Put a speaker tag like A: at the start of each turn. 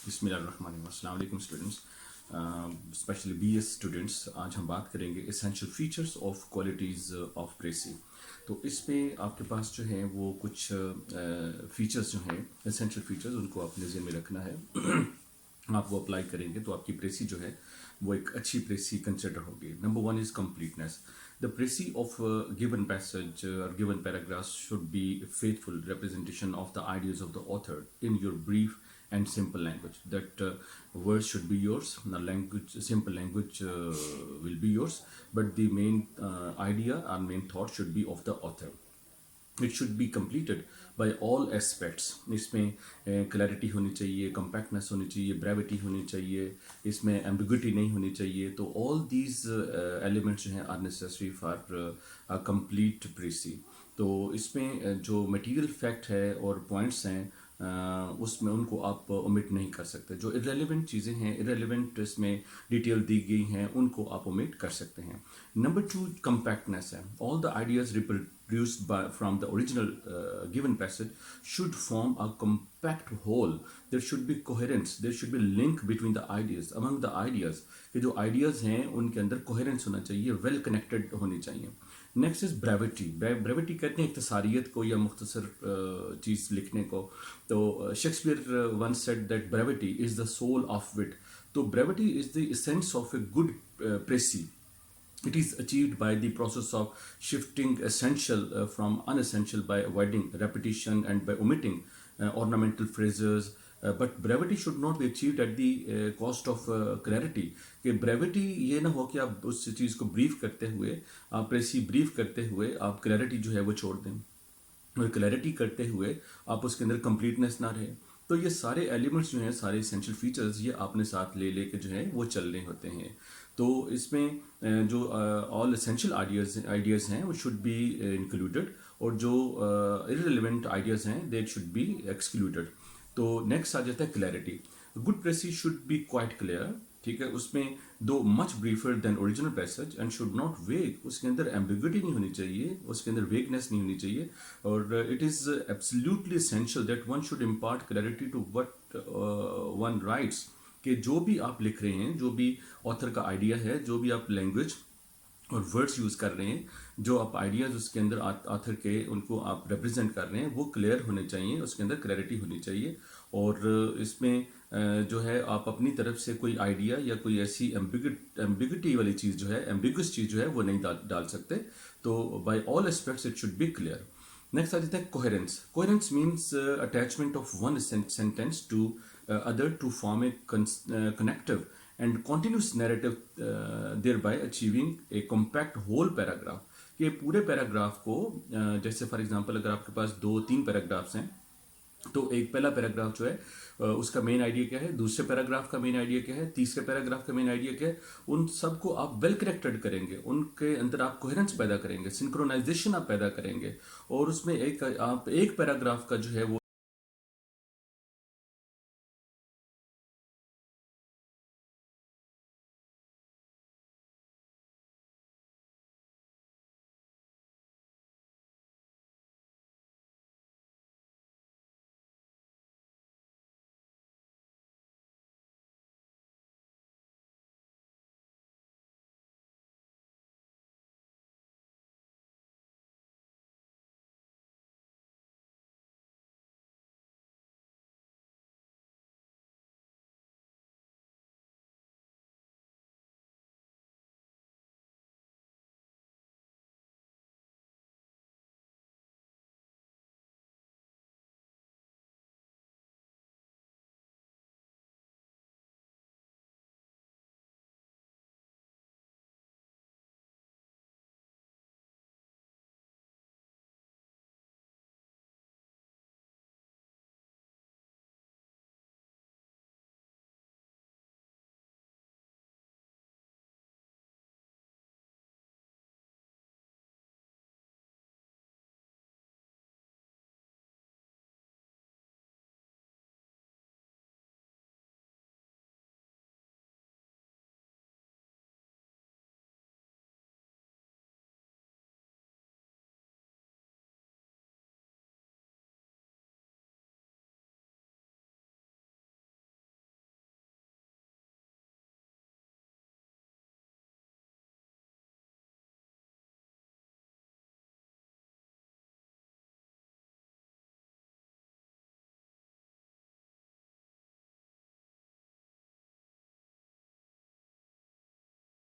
A: बिस्मिल्लाहिर्रहमानिर्रहीम। अस्सलाम वालेकुम स्टूडेंट्स, स्पेशली बीएस स्टूडेंट्स। आज हम बात करेंगे essential features of qualities of precis. तो इसमें आपके पास जो है वो कुछ फीचर्स जो हैं एसेंशियल फीचर्स, उनको अपने ज़हन में रखना है। आप वो अप्लाई करेंगे तो आपकी प्रेसी जो है वो एक अच्छी प्रेसी कंसिडर होगी। Number one is completeness. The precis of given passage और given paragraph should be faithful representation of the ideas of the author in your brief and simple language. That words should be yours. The language, simple language, will be yours, but the main idea and main thought should be of the author. It should B completed by all aspects. इसमें clarity होनी चाहिए, compactness होनी चाहिए, brevity होनी चाहिए, इसमें ambiguity नहीं होनी चाहिए। तो ऑल दीज एलिमेंट्स जो हैं are necessary for a complete precis. तो इसमें जो मटेरियल फैक्ट है और पॉइंट्स हैं उसमें उनको आप ओमिट नहीं कर सकते। जो इरेलीवेंट चीज़ें हैं, इरेलीवेंट इसमें डिटेल दी गई हैं, उनको आप ओमिट कर सकते हैं। नंबर टू कंपैक्टनेस है। All the ideas reproduced from the original given passage should form a compact whole. There should be coherence. There should be link between the ideas. Among the ideas, कि जो ideas हैं उनके अंदर coherence होना चाहिए, well connected होनी चाहिए। Next is brevity. Brevity कहते हैं इख्तिसारियत को या मुख्तसर चीज़ लिखने को। तो Shakespeare once said that brevity is the soul of wit. तो brevity is the essence of a good précis. It is achieved by the process of shifting essential from unessential by avoiding repetition and by omitting ornamental phrases. But brevity should not be achieved at the cost of clarity. कि brevity ये ना हो कि आप उस चीज़ को brief करते हुए, आप प्रेसी ब्रीफ करते हुए आप क्लैरिटी जो है वो छोड़ दें, और क्लैरिटी करते हुए आप उसके अंदर कंप्लीटनेस ना रहे। तो ये सारे एलिमेंट्स जो हैं, सारे एसेंशियल फीचर्स, ये आपने साथ ले लेके जो है वो चलने होते हैं। तो इसमें जो ऑल एसेंशियल आइडियाज़ हैं वो शुड बी इंक्लूडेड, और जो इररिलेवेंट आइडियाज़ हैं दे शुड बी एक्सक्लूडेड। तो नेक्स्ट आ जाता है clarity. Good precis should be quite clear. ठीक है, उसमें too much briefer than original passage and should not vague. उसके अंदर एम्बिग्विटी नहीं होनी चाहिए, उसके अंदर वेगनेस नहीं होनी चाहिए। और it is absolutely essential that one should impart clarity to what one writes. कि जो भी आप लिख रहे हैं, जो भी ऑथर का आइडिया है, जो भी आप लैंग्वेज और वर्ड्स यूज़ कर रहे हैं, जो आप आइडियाज़ उसके अंदर ऑथर के उनको आप रिप्रेजेंट कर रहे हैं, वो क्लियर होने चाहिए, उसके अंदर क्लैरिटी होनी चाहिए। और इसमें जो है आप अपनी तरफ से कोई आइडिया या कोई ऐसी एम्बिग्विटी वाली चीज़ जो है, एम्बिगुअस चीज़ जो है वो नहीं डाल सकते। तो by all aspects it should be clear. Next आ जाता है coherence. Coherence means attachment of one sentence to other to form a connective and continuous narrative, thereby achieving a compact whole paragraph. कि पूरे पैराग्राफ को जैसे for example अगर आपके पास दो तीन पैराग्राफ्स हैं, तो एक पहला पैराग्राफ जो है उसका मेन आइडिया क्या है, दूसरे पैराग्राफ का मेन आइडिया क्या है, तीसरे पैराग्राफ का मेन आइडिया क्या है, उन सबको आप वेल कनेक्टेड करेंगे, उनके अंदर आप कोहेरेंस पैदा करेंगे, सिंक्रोनाइजेशन आप पैदा करेंगे, और उसमें एक आप एक पैराग्राफ का जो है वो